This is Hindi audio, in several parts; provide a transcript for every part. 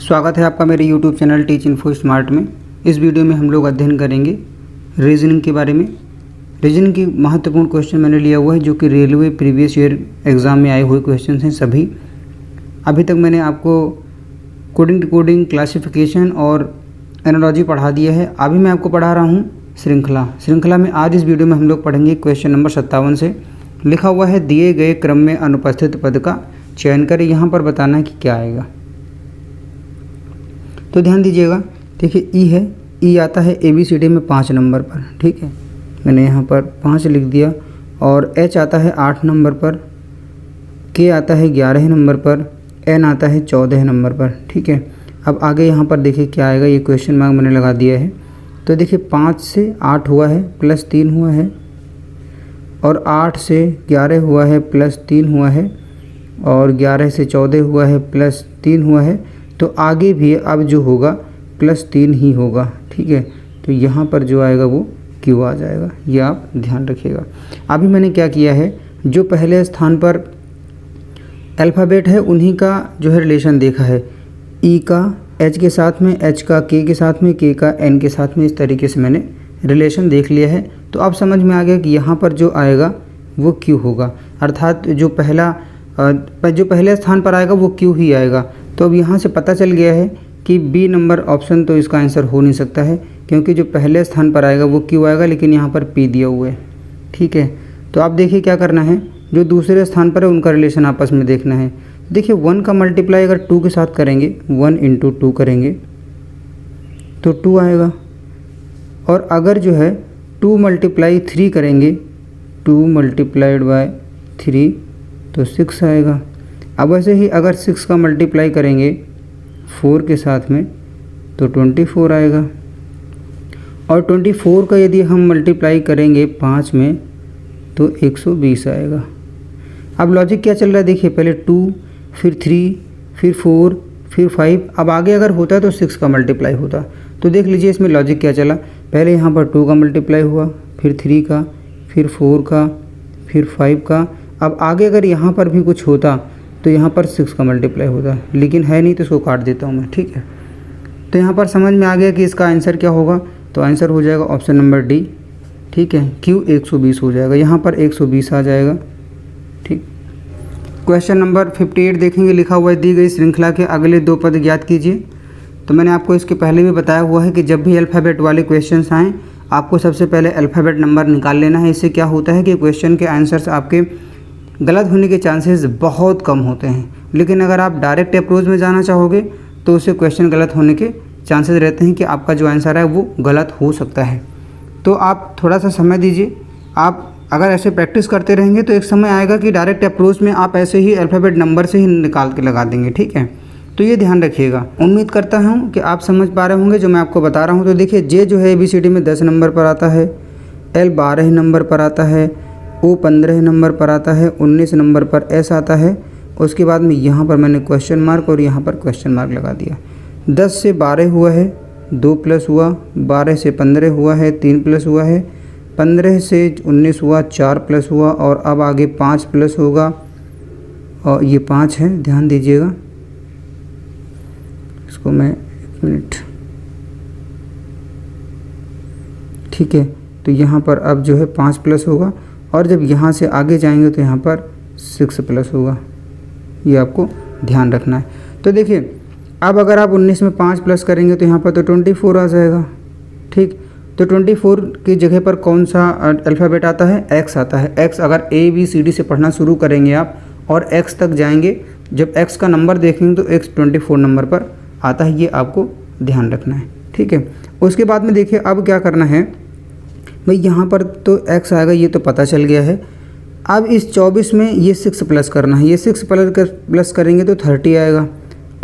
स्वागत है आपका मेरे YouTube channel teach info smart में। इस वीडियो में हम लोग अध्ययन करेंगे रीजनिंग के बारे में। रीजनिंग की महत्वपूर्ण क्वेश्चन मैंने लिया हुआ है जो कि रेलवे प्रीवियस ईयर एग्ज़ाम में आए हुए क्वेश्चन हैं सभी। अभी तक मैंने आपको कोडिंग डिकोडिंग क्लासिफिकेशन और एनालॉजी पढ़ा दिया है। अभी मैं आपको पढ़ा रहा हूँ श्रृंखला में आज इस वीडियो में हम लोग पढ़ेंगे क्वेश्चन नंबर 57 से। लिखा हुआ है दिए गए क्रम में अनुपस्थित पद का चयन करें। यहाँ पर बताना है कि क्या आएगा। तो ध्यान दीजिएगा, देखिए ई है, ई आता है ABCD में 5 नंबर पर, ठीक है, मैंने यहाँ पर 5 लिख दिया। और H आता है 8 नंबर पर, K आता है 11 नंबर पर, N आता है 14 नंबर पर, ठीक है। अब आगे यहाँ पर देखिए क्या आएगा, ये क्वेश्चन मार्क मैंने लगा दिया है। तो देखिए 5 से 8 हुआ है प्लस 3 हुआ है, और 8 से 11 हुआ है प्लस 3 हुआ है, और 11 से 14 हुआ है प्लस 3 हुआ है। तो आगे भी अब जो होगा प्लस 3 ही होगा, ठीक है। तो यहाँ पर जो आएगा वो Q आ जाएगा, ये आप ध्यान रखिएगा। अभी मैंने क्या किया है, जो पहले स्थान पर अल्फ़ाबेट है उन्हीं का जो है रिलेशन देखा है। E का H के साथ में, H का K के साथ में, K का N के साथ में, इस तरीके से मैंने रिलेशन देख लिया है। तो अब समझ में आ गया कि यहाँ पर जो आएगा वो Q होगा, अर्थात जो पहले स्थान पर आएगा वो Q ही आएगा। तो अब यहाँ से पता चल गया है कि B नंबर ऑप्शन तो इसका आंसर हो नहीं सकता है, क्योंकि जो पहले स्थान पर आएगा वो Q आएगा, लेकिन यहाँ पर P दिया हुआ है, ठीक है। तो आप देखिए क्या करना है, जो दूसरे स्थान पर है उनका रिलेशन आपस में देखना है। देखिए 1 का मल्टीप्लाई अगर 2 के साथ करेंगे, 1 × 2 करेंगे तो 2 आएगा। और अगर जो है 2 × 3 करेंगे, 2 × 3 तो 6 आएगा। अब ऐसे ही अगर 6 का मल्टीप्लाई करेंगे 4 के साथ में तो 24 आएगा। और 24 का यदि हम मल्टीप्लाई करेंगे 5 में तो 120 आएगा। अब लॉजिक क्या चल रहा है, देखिए पहले 2, फिर 3, फिर 4, फिर 5। अब आगे अगर होता तो 6 का मल्टीप्लाई होता। तो देख लीजिए इसमें लॉजिक क्या चला, पहले यहाँ पर 2 का मल्टीप्लाई हुआ, फिर 3 का, फिर 4 का, फिर 5 का। अब आगे अगर यहाँ पर भी कुछ होता तो यहाँ पर 6 का मल्टीप्लाई होता, लेकिन है नहीं तो इसको काट देता हूँ मैं, ठीक है। तो यहाँ पर समझ में आ गया कि इसका आंसर क्या होगा। तो आंसर हो जाएगा ऑप्शन नंबर डी, ठीक है, Q 120 हो जाएगा, यहाँ पर 120 आ जाएगा, ठीक। क्वेश्चन नंबर 58 देखेंगे। लिखा हुआ है दी गई श्रृंखला के अगले 2 पद ज्ञात कीजिए। तो मैंने आपको इसके पहले भी बताया हुआ है कि जब भी अल्फ़ाबेट वाले क्वेश्चंस आएँ आपको सबसे पहले अल्फ़ाबेट नंबर निकाल लेना है। इससे क्या होता है कि क्वेश्चन के आंसर्स आपके गलत होने के चांसेस बहुत कम होते हैं। लेकिन अगर आप डायरेक्ट अप्रोच में जाना चाहोगे तो उससे क्वेश्चन गलत होने के चांसेस रहते हैं कि आपका जो आंसर है वो गलत हो सकता है। तो आप थोड़ा सा समय दीजिए। आप अगर ऐसे प्रैक्टिस करते रहेंगे तो एक समय आएगा कि डायरेक्ट अप्रोच में आप ऐसे ही अल्फ़ाबेट नंबर से ही निकाल के लगा देंगे, ठीक है। तो ये ध्यान रखिएगा। उम्मीद करता हूँ कि आप समझ पा रहे होंगे जो मैं आपको बता रहा हूँ। तो देखिए जे जो है ABCD में 10 नंबर पर आता है, L 12 नंबर पर आता है, O 15 नंबर पर आता है, 19 नंबर पर S आता है। उसके बाद में यहाँ पर मैंने क्वेश्चन मार्क और यहाँ पर क्वेश्चन मार्क लगा दिया। 10 से 12 हुआ है, 2 प्लस हुआ, 12 से 15 हुआ है, 3 प्लस हुआ है, 15 से 19 हुआ, 4 प्लस हुआ, और अब आगे 5 प्लस होगा, और ये 5 है, ध्यान दीजिएगा। इसको मैं 1 मिनट, ठीक है। तो यहाँ पर अब जो है 5 प्लस होगा, और जब यहाँ से आगे जाएंगे तो यहाँ पर 6 प्लस होगा, ये आपको ध्यान रखना है। तो देखिए अब अगर आप 19 में 5 प्लस करेंगे तो यहाँ पर तो 24 आ जाएगा, ठीक। तो 24 की जगह पर कौन सा अल्फ़ाबेट आता है, X आता है। X अगर ABCD से पढ़ना शुरू करेंगे आप और X तक जाएंगे, जब X का नंबर देखेंगे तो X 24 नंबर पर आता है, ये आपको ध्यान रखना है, ठीक है। उसके बाद में देखिए अब क्या करना है भाई, यहाँ पर तो X आएगा, ये तो पता चल गया है। अब इस 24 में ये 6 प्लस करना है, ये 6 प्लस करेंगे तो 30 आएगा।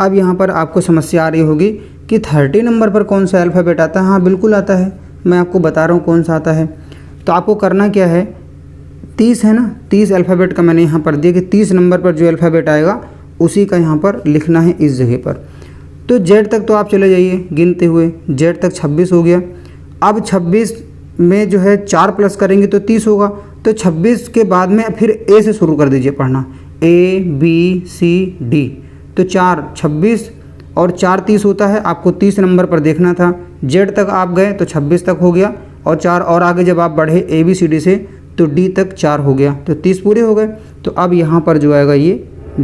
अब यहाँ पर आपको समस्या आ रही होगी कि 30 नंबर पर कौन सा अल्फ़ाबेट आता है। हाँ बिल्कुल आता है, मैं आपको बता रहा हूँ कौन सा आता है। तो आपको करना क्या है, 30 है ना, 30 अल्फ़ाबेट का मैंने यहाँ पर दिया कि 30 नंबर पर जो अल्फ़ाबेट आएगा उसी का यहाँ पर लिखना है इस जगह पर। तो Z तक तो आप चले जाइए गिनते हुए, Z तक 26 हो गया। अब 26 में जो है 4 प्लस करेंगे तो 30 होगा। तो 26 के बाद में फिर A से शुरू कर दीजिए पढ़ना, A B C D। तो 4 26 और 4 30 होता है, आपको 30 नंबर पर देखना था। जेड तक आप गए तो 26 तक हो गया, और 4 और आगे जब आप बढ़े ABCD से तो D तक 4 हो गया, तो 30 पूरे हो गए। तो अब यहाँ पर जो आएगा ये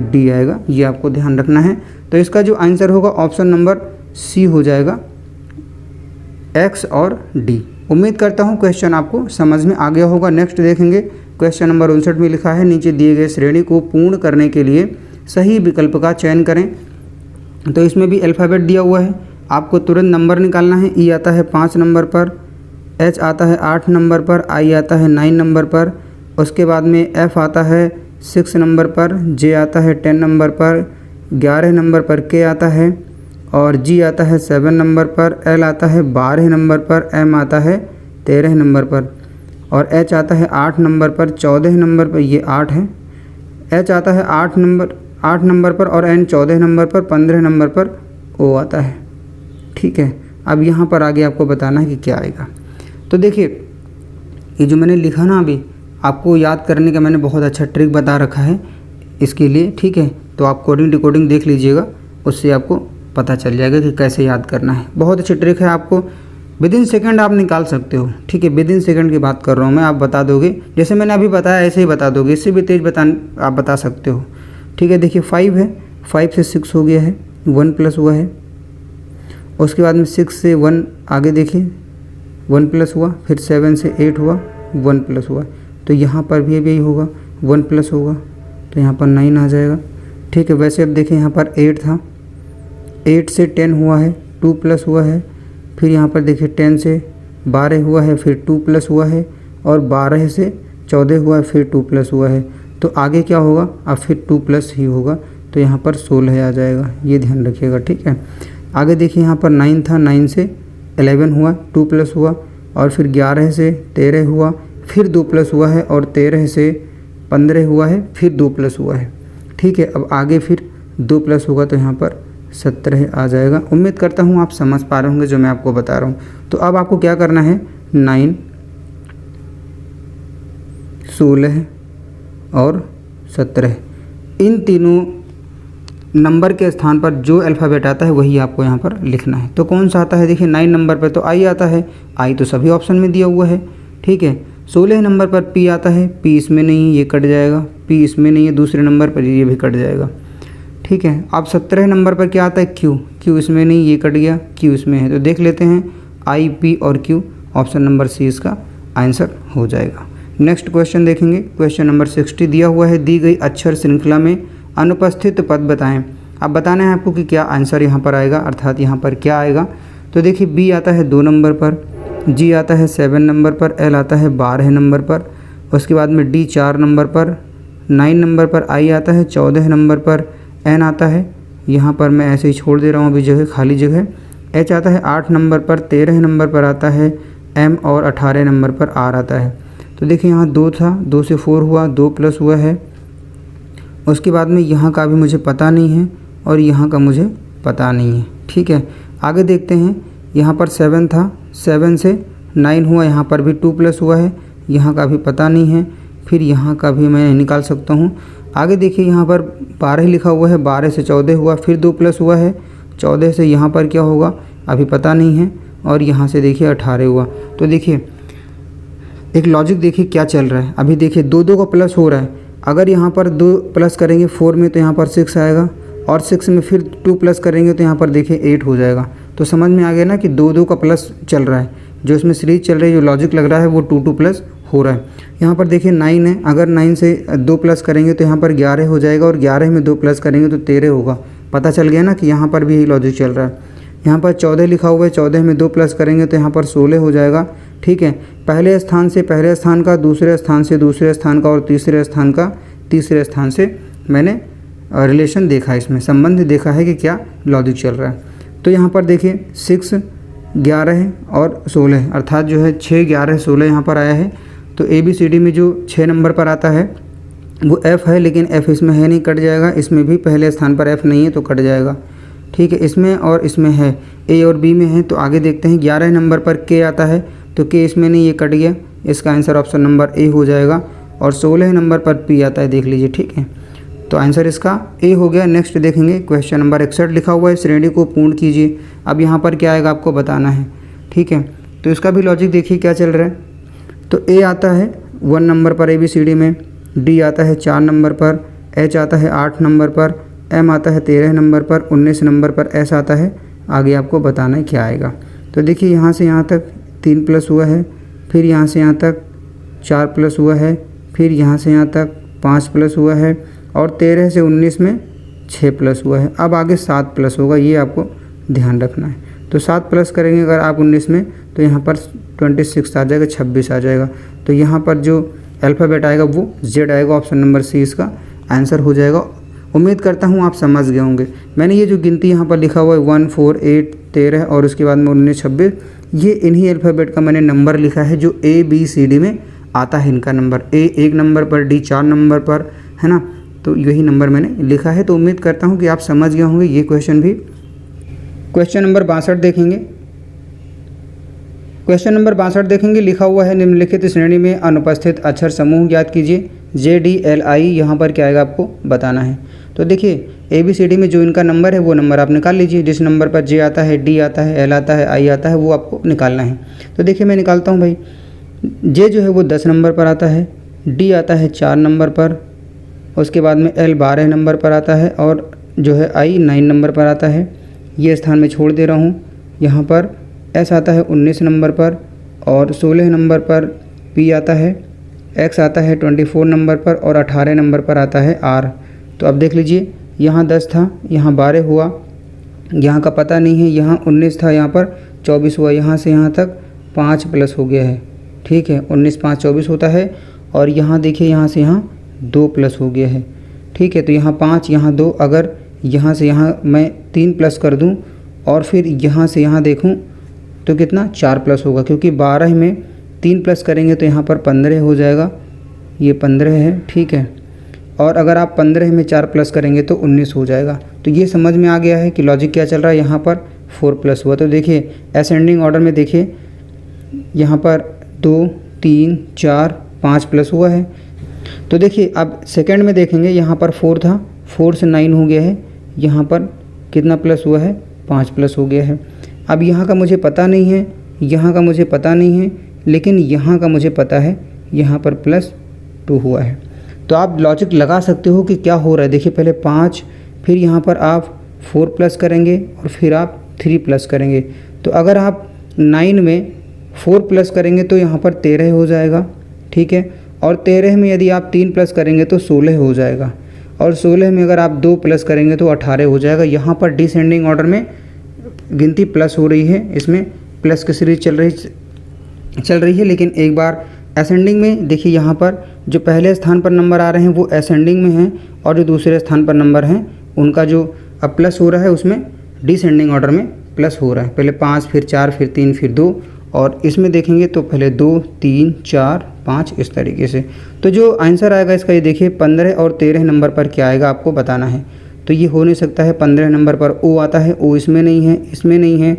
D आएगा, ये आपको ध्यान रखना है। तो इसका जो आंसर होगा ऑप्शन नंबर C हो जाएगा, X और D। उम्मीद करता हूँ क्वेश्चन आपको समझ में आ गया होगा। नेक्स्ट देखेंगे क्वेश्चन नंबर 59 में लिखा है, नीचे दिए गए श्रेणी को पूर्ण करने के लिए सही विकल्प का चयन करें। तो इसमें भी अल्फ़ाबेट दिया हुआ है, आपको तुरंत नंबर निकालना है। E आता है 5 नंबर पर, H आता है 8 नंबर पर, I आता है 9 नंबर पर, उसके बाद में F आता है 6 नंबर पर, J आता है 10 नंबर पर, 11 नंबर पर K आता है, और G आता है 7 नंबर पर, L आता है 12 नंबर पर, M आता है 13 नंबर पर, और H आता है 8 नंबर पर, 14 नंबर पर, ये 8 है। H आता है 8 नंबर पर, और N 14 नंबर पर, 15 नंबर पर O आता है। ठीक है, अब यहाँ पर आगे आपको बताना है कि क्या आएगा। तो देखिए, ये जो मैंने लिखा ना अभी, आपको याद करने का मैंने बहुत अच्छा ट्रिक बता रखा है इसके लिए। ठीक है, तो आप कोडिंग डिकोडिंग देख लीजिएगा, उससे आपको पता चल जाएगा कि कैसे याद करना है। बहुत अच्छी ट्रिक है, आपको विदिन सेकंड आप निकाल सकते हो। ठीक है, विदिन सेकंड की बात कर रहा हूँ मैं, आप बता दोगे, जैसे मैंने अभी बताया ऐसे ही बता दोगे, इससे भी तेज़ आप बता सकते हो। ठीक है, देखिए 5 है, 5 से 6 हो गया है, 1 प्लस हुआ है। उसके बाद में 6 से 1 आगे देखिए 1 प्लस हुआ, फिर 7 से 8 हुआ, 1 प्लस हुआ। तो यहाँ पर भी यही होगा, 1 प्लस होगा, तो यहाँ पर 9 आ जाएगा। ठीक है, वैसे अब देखें यहाँ पर 8 था, 8 से 10 हुआ है, 2 प्लस हुआ है, फिर यहाँ पर देखिए 10 से 12 हुआ है, फिर 2 प्लस हुआ है, और 12 से 14 हुआ है, फिर 2 प्लस हुआ है। तो आगे क्या होगा, अब फिर 2 प्लस ही होगा, तो यहाँ पर 16 आ जाएगा, ये ध्यान रखिएगा। ठीक है, आगे देखिए यहाँ पर 9 था, 9 से 11 हुआ, 2 प्लस हुआ, और फिर 11 से 13 हुआ, फिर 2 प्लस हुआ है, और 13 से 15 हुआ है, फिर 2 प्लस हुआ है। ठीक है, अब आगे फिर 2 प्लस होगा, तो यहाँ पर 17 आ जाएगा। उम्मीद करता हूँ आप समझ पा रहे होंगे जो मैं आपको बता रहा हूँ। तो अब आपको क्या करना है, 9, 16 और 17, इन तीनों नंबर के स्थान पर जो अल्फ़ाबेट आता है वही आपको यहाँ पर लिखना है। तो कौन सा आता है, देखिए 9 नंबर पर तो I आता है, I तो सभी ऑप्शन में दिया हुआ है। ठीक है, 16 नंबर पर P आता है, P इसमें नहीं है, ये कट जाएगा, P इसमें नहीं है, दूसरे नंबर पर ये भी कट जाएगा। ठीक है, अब 17 नंबर पर क्या आता है, Q इसमें नहीं, ये कट गया, Q इसमें है। तो देख लेते हैं I, P और Q, ऑप्शन नंबर C इसका आंसर हो जाएगा। नेक्स्ट क्वेश्चन देखेंगे, क्वेश्चन नंबर 60 दिया हुआ है, दी गई अक्षर श्रृंखला में अनुपस्थित पद बताएं। अब बताना है आपको कि क्या आंसर यहाँ पर आएगा, अर्थात यहाँ पर क्या आएगा। तो देखिए B आता है 2 नंबर पर, G आता है 7 नंबर पर, L आता है 12 नंबर पर, उसके बाद में D 4 नंबर पर, 9 नंबर पर I आता है 14 नंबर पर, N आता है, यहाँ पर मैं ऐसे ही छोड़ दे रहा हूँ अभी जगह, खाली जगह। H आता है 8 नंबर पर, 13 नंबर पर आता है M, और 18 नंबर पर R आता है। तो देखिए यहाँ 2 था, 2 से 4 हुआ, 2 प्लस हुआ है। उसके बाद में यहाँ का भी मुझे पता नहीं है, और यहाँ का मुझे पता नहीं है। ठीक है, आगे देखते हैं, यहाँ पर 7 था, 7 से 9 हुआ, यहाँ पर भी 2 प्लस हुआ है, यहाँ का भी पता नहीं है, फिर यहाँ का भी मैं निकाल सकता हूँ। आगे देखिए यहाँ पर 12 लिखा हुआ है, 12 से 14 हुआ, फिर 2 प्लस हुआ है, 14 से यहाँ पर क्या होगा अभी पता नहीं है, और यहाँ से देखिए 18 हुआ। तो देखिए एक लॉजिक देखिए क्या चल रहा है। अभी देखिए 2 का प्लस हो रहा है, अगर यहाँ पर 2 प्लस करेंगे 4 में तो यहाँ पर 6 आएगा, और 6 में फिर 2 प्लस करेंगे तो यहाँ पर देखिए 8 हो जाएगा। तो समझ में आ गया ना कि 2 का प्लस चल रहा है, जो इसमें सीरीज चल रही है, जो लॉजिक लग रहा है वो 2 प्लस हो रहा है। यहाँ पर देखिए 9 है, अगर 9 से 2 प्लस करेंगे तो यहाँ पर 11 हो जाएगा, और 11 में 2 प्लस करेंगे तो 13 होगा। पता चल गया ना कि यहाँ पर भी यही लॉजिक चल रहा है। यहाँ पर 14 लिखा हुआ है, 14 में 2 प्लस करेंगे तो यहाँ पर 16 हो जाएगा। ठीक है, पहले स्थान से पहले स्थान का, दूसरे स्थान से दूसरे स्थान का, और तीसरे स्थान का तीसरे स्थान से मैंने रिलेशन देखा है, इसमें संबंध देखा है कि क्या लॉजिक चल रहा है। तो यहाँ पर देखिए 6, 11 और 16, अर्थात जो है 6, 11, 16 यहाँ पर आया है। तो ABCD में जो 6 नंबर पर आता है वो F है, लेकिन F इसमें है नहीं, कट जाएगा। इसमें भी पहले स्थान पर F नहीं है तो कट जाएगा। ठीक है, इसमें और इसमें है, A और B में है। तो आगे देखते हैं 11 नंबर पर K आता है, तो K इसमें नहीं, ये कट गया, इसका आंसर ऑप्शन नंबर A हो जाएगा। और 16 नंबर पर P आता है, देख लीजिए। ठीक है, तो आंसर इसका ए हो गया। नेक्स्ट देखेंगे क्वेश्चन नंबर 61 लिखा हुआ है श्रेणी को पूर्ण कीजिए। अब यहाँ पर क्या आएगा आपको बताना है, ठीक है। तो इसका भी लॉजिक देखिए क्या चल रहा है। तो ए आता है 1 नंबर पर ABCD में, डी आता है 4 नंबर पर, एच आता है 8 नंबर पर, एम आता है 13 नंबर पर, 19 नंबर पर एस आता है। आगे आपको बताना है क्या आएगा। तो देखिए यहाँ से यहाँ तक 3 प्लस हुआ है, फिर यहाँ से यहाँ तक 4 प्लस हुआ है, फिर यहाँ से यहाँ तक 5 प्लस हुआ है, और 13 से 19 में 6 प्लस हुआ है। अब आगे 7 प्लस होगा, ये आपको ध्यान रखना है। तो 7 प्लस करेंगे अगर आप 19 में, तो यहाँ पर 26 आ जाएगा, 26 आ जाएगा। तो यहाँ पर जो अल्फ़ाबेट आएगा वो Z आएगा। ऑप्शन नंबर सी इसका आंसर हो जाएगा। उम्मीद करता हूँ आप समझ गए होंगे। मैंने ये जो गिनती यहाँ पर लिखा हुआ है 1, 4, 8, 13 और उसके बाद में 19, 26, ये इन्हीं अल्फ़ाबेट का मैंने नंबर लिखा है जो ABCD में आता है। इनका नंबर A 1 नंबर पर, D 4 नंबर पर, है ना। तो यही नंबर मैंने लिखा है। तो उम्मीद करता हूँ कि आप समझ गए होंगे ये क्वेश्चन भी। क्वेश्चन नंबर 62 देखेंगे। क्वेश्चन नंबर 62 देखेंगे, लिखा हुआ है निम्नलिखित श्रेणी में अनुपस्थित अक्षर समूह ज्ञात कीजिए। JDLI यहाँ पर क्या आएगा आपको बताना है। तो देखिए ABCD में जो इनका नंबर है वो नंबर आप निकाल लीजिए। जिस नंबर पर J आता है, D आता है, L आता है, I आता है, वो आपको निकालना है। तो देखिए मैं निकालता हूँ भाई। J जो है वो 10 नंबर पर आता है, D आता है 4 नंबर पर, उसके बाद में L 12 नंबर पर आता है, और जो है I 9 नंबर पर आता है। ये स्थान में छोड़ दे रहा हूँ। यहाँ पर S आता है 19 नंबर पर, और 16 नंबर पर P आता है, X आता है 24 नंबर पर, और 18 नंबर पर आता है R। तो अब देख लीजिए यहाँ 10 था, यहाँ 12 हुआ, यहाँ का पता नहीं है, यहाँ 19 था, यहाँ पर 24 हुआ, यहाँ से यहाँ तक 5 प्लस हो गया है, ठीक है। 19 5 24 होता है। और यहाँ देखिए यहाँ से यहाँ 2 प्लस हो गया है, ठीक है। तो यहाँ 5, यहाँ 2, अगर यहाँ से यहाँ मैं 3 प्लस कर दूँ और फिर यहाँ से यहाँ देखूँ तो कितना 4 प्लस होगा, क्योंकि 12 में 3 प्लस करेंगे तो यहाँ पर 15 हो जाएगा, ये 15 है, ठीक है। और अगर आप 15 में 4 प्लस करेंगे तो 19 हो जाएगा। तो ये समझ में आ गया है कि लॉजिक क्या चल रहा है। यहाँ पर 4 प्लस हुआ। तो देखिए असेंडिंग ऑर्डर में देखिए यहाँ पर 2, 3, 4, 5 प्लस हुआ है। तो देखिए अब सेकंड में देखेंगे, यहाँ पर 4 था, 4 से 9 हो गया है, यहाँ पर कितना प्लस हुआ है, 5 प्लस हो गया है। अब यहाँ का मुझे पता नहीं है, यहाँ का मुझे पता नहीं है, लेकिन यहाँ का मुझे पता है, यहाँ पर +2 हुआ है। तो आप लॉजिक लगा सकते हो कि क्या हो रहा है। देखिए पहले 5, फिर यहाँ पर आप 4 प्लस करेंगे और फिर आप 3 प्लस करेंगे। तो अगर आप 9 में 4 प्लस करेंगे तो यहाँ पर 13 हो जाएगा, ठीक है। और 13 में यदि आप 3 प्लस करेंगे तो 16 हो जाएगा, और 16 में अगर आप 2 प्लस करेंगे तो 18 हो जाएगा। यहाँ पर डिसेंडिंग ऑर्डर में गिनती प्लस हो रही है, इसमें प्लस की सीरीज चल रही है। लेकिन एक बार असेंडिंग में देखिए, यहाँ पर जो पहले स्थान पर नंबर आ रहे हैं वो असेंडिंग में हैं, और जो दूसरे स्थान पर नंबर हैं उनका जो अब प्लस हो रहा है उसमें डिसेंडिंग ऑर्डर में प्लस हो रहा है। पहले 5, फिर 4, फिर 3, फिर 2, और इसमें देखेंगे तो पहले 2, 3, 4, 5 इस तरीके से। तो जो आंसर आएगा इसका ये देखिए 15 और 13 नंबर पर क्या आएगा आपको बताना है। तो ये हो नहीं सकता है। 15 नंबर पर O आता है, O इसमें नहीं है, इसमें नहीं है,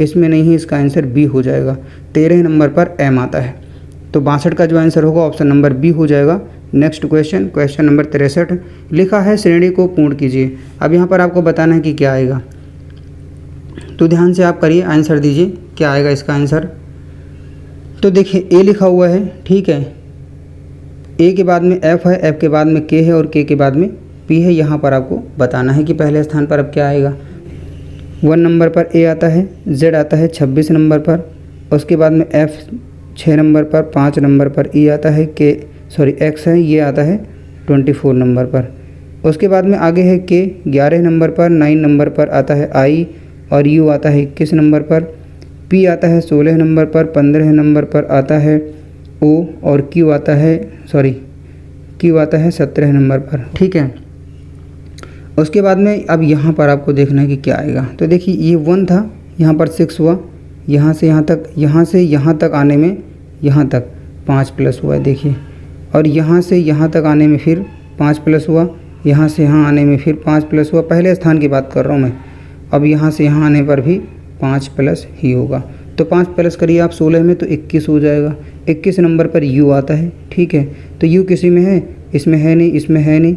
इसमें नहीं है, इसका आंसर B हो जाएगा। 13 नंबर पर M आता है, तो 62 का जो आंसर होगा ऑप्शन नंबर B हो जाएगा। नेक्स्ट क्वेश्चन, क्वेश्चन नंबर 63 लिखा है श्रेणी को पूर्ण कीजिए। अब यहाँ पर आपको बताना है कि क्या आएगा, तो ध्यान से आप करिए, आंसर दीजिए क्या आएगा इसका आंसर। तो देखिए A लिखा हुआ है, ठीक है। A के बाद में F है, F के बाद में K है, और K के बाद में P है। यहाँ पर आपको बताना है कि पहले स्थान पर अब क्या आएगा। 1 नंबर पर A आता है, Z आता है 26 नंबर पर, उसके बाद में F 6 नंबर पर, 5 नंबर पर E आता है, X है, ये आता है 24 नंबर पर। उसके बाद में आगे है K 11 नंबर पर, 9 नंबर पर आता है I, और U आता है 21 नंबर पर, P आता है 16 नंबर पर, 15 नंबर पर आता है O, और Q आता है 17 नंबर पर, ठीक है। उसके बाद में अब यहाँ पर आपको देखना है कि क्या आएगा। तो देखिए ये 1 था, यहाँ पर 6 हुआ, यहाँ से यहाँ तक, यहाँ से यहाँ तक आने में यहाँ तक 5 प्लस हुआ है देखिए, और यहाँ से यहाँ तक आने में फिर 5 प्लस हुआ, यहाँ से यहाँ आने में फिर 5 प्लस हुआ। पहले स्थान की बात कर रहा हूँ मैं। अब यहाँ से यहाँ आने पर भी 5 प्लस ही होगा। तो 5 प्लस करिए आप 16 में तो 21 हो जाएगा। 21 नंबर पर U आता है, ठीक है। तो U किसी में है, इसमें है नहीं, इसमें है नहीं,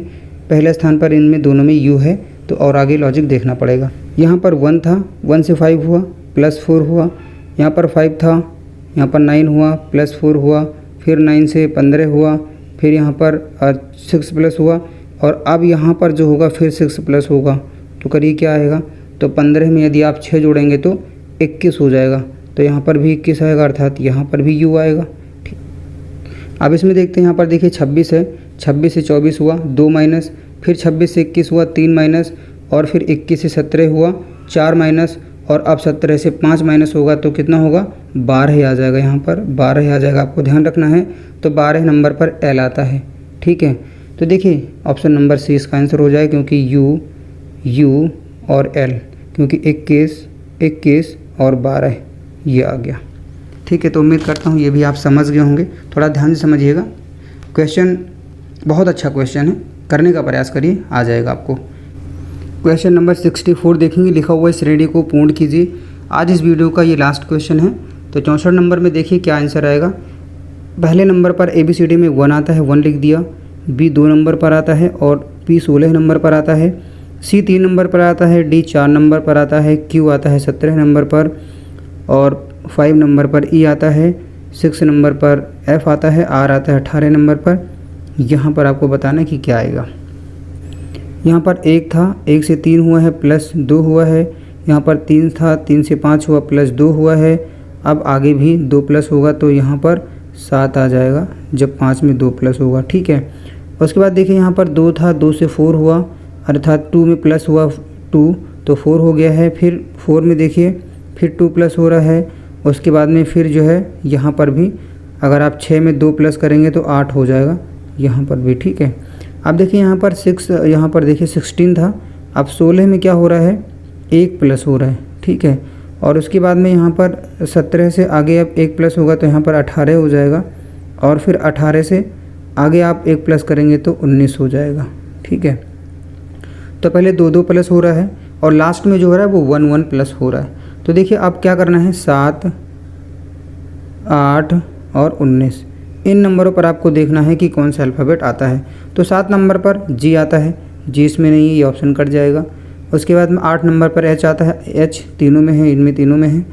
पहले स्थान पर इनमें दोनों में u है, तो और आगे लॉजिक देखना पड़ेगा। यहाँ पर 1 था, 1 से 5 हुआ, +4 हुआ। यहाँ पर 5 था, यहाँ पर 9 हुआ, +4 हुआ, फिर 9 से 15 हुआ, फिर यहाँ पर 6 प्लस हुआ, और अब यहाँ पर जो होगा फिर 6 प्लस होगा, तो करिए क्या आएगा। तो 15 में यदि आप 6 जोड़ेंगे तो 21 हो जाएगा, तो यहाँ पर भी 21 आएगा, अर्थात यहाँ पर भी u आएगा। ठीक, अब इसमें देखते हैं, यहाँ पर देखिए 26 है, 26 से 24 हुआ, 2 माइनस, फिर 26 से 21 हुआ, 3 माइनस, और फिर 21 से 17 हुआ, 4 माइनस, और अब 17 से 5 माइनस होगा तो कितना होगा, 12 आ जाएगा। यहाँ पर 12 आ जाएगा, आपको ध्यान रखना है। तो 12 नंबर पर L आता है। ठीक है, तो देखिए ऑप्शन नंबर C इसका आंसर हो जाए, क्योंकि U और L, क्योंकि 21 और 12 ये आ गया। ठीक है, तो उम्मीद करता हूँ ये भी आप समझ गए होंगे। थोड़ा ध्यान से समझिएगा, क्वेश्चन बहुत अच्छा क्वेश्चन है, करने का प्रयास करिए, आ जाएगा आपको। क्वेश्चन नंबर 64 देखेंगे, लिखा हुआ है श्रेणी को पूर्ण कीजिए। आज इस वीडियो का ये लास्ट क्वेश्चन है। तो 64 नंबर में देखिए क्या आंसर आएगा। पहले नंबर पर ABCD में 1 आता है, 1 लिख दिया। B 2 नंबर पर आता है, और P 16 नंबर पर आता है। C 3 नंबर पर आता है, D 4 नंबर पर आता है, Q आता है 17 नंबर पर, और 5 नंबर पर E आता है, 6 नंबर पर F आता है, R आता है 18 नंबर पर। यहाँ पर आपको बताना है कि क्या आएगा। यहाँ पर 1 था, 1 से 3 हुआ है, +2 हुआ है। यहाँ पर 3 था, 3 से 5 हुआ, +2 हुआ है। अब आगे भी 2 प्लस होगा, तो यहाँ पर 7 आ जाएगा, जब 5 में 2 प्लस होगा। ठीक है, उसके बाद देखिए यहाँ पर 2 था, 2 से 4 हुआ, अर्थात 2 में प्लस हुआ 2, तो 4 हो गया है। फिर 4 में देखिए फिर 2 प्लस हो रहा है। उसके बाद में फिर जो है यहाँ पर भी अगर आप 6 में 2 प्लस करेंगे तो 8 हो जाएगा, यहाँ पर भी। ठीक है, अब देखिए यहाँ पर 6, यहाँ पर देखिए 16 था, अब 16 में क्या हो रहा है, 1 प्लस हो रहा है। ठीक है, और उसके बाद में यहाँ पर 17 से आगे अब 1 प्लस होगा, तो यहाँ पर 18 हो जाएगा, और फिर 18 से आगे आप 1 प्लस करेंगे तो 19 हो जाएगा। ठीक है, तो पहले 2 प्लस हो रहा है, और लास्ट में जो हो रहा है वो 1 प्लस हो रहा है। तो देखिए अब क्या करना है, 7, 8 और 19, इन नंबरों पर आपको देखना है कि कौन सा अल्फ़ाबेट आता है। तो 7 नंबर पर G आता है, G इसमें नहीं है, ये ऑप्शन कट जाएगा। उसके बाद में 8 नंबर पर H आता है, H तीनों में है, इनमें तीनों में है।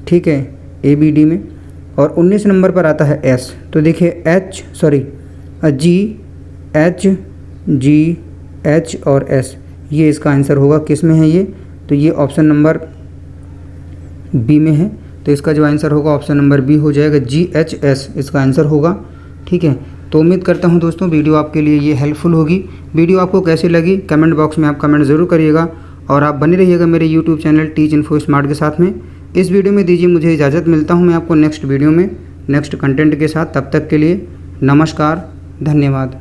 ठीक है, ABD में। और 19 नंबर पर आता है S। तो देखिए G, H, G, H और S, ये इसका आंसर होगा। किस में है ये, तो ये ऑप्शन नंबर B में है, तो इसका जो आंसर होगा ऑप्शन नंबर B हो जाएगा, GHS इसका आंसर होगा। ठीक है, तो उम्मीद करता हूं दोस्तों वीडियो आपके लिए ये हेल्पफुल होगी। वीडियो आपको कैसी लगी कमेंट बॉक्स में आप कमेंट ज़रूर करिएगा, और आप बने रहिएगा मेरे YouTube channel teach info smart के साथ में। इस वीडियो में दीजिए मुझे इजाज़त, मिलता हूँ मैं आपको नेक्स्ट वीडियो में नेक्स्ट कंटेंट के साथ। तब तक के लिए नमस्कार, धन्यवाद।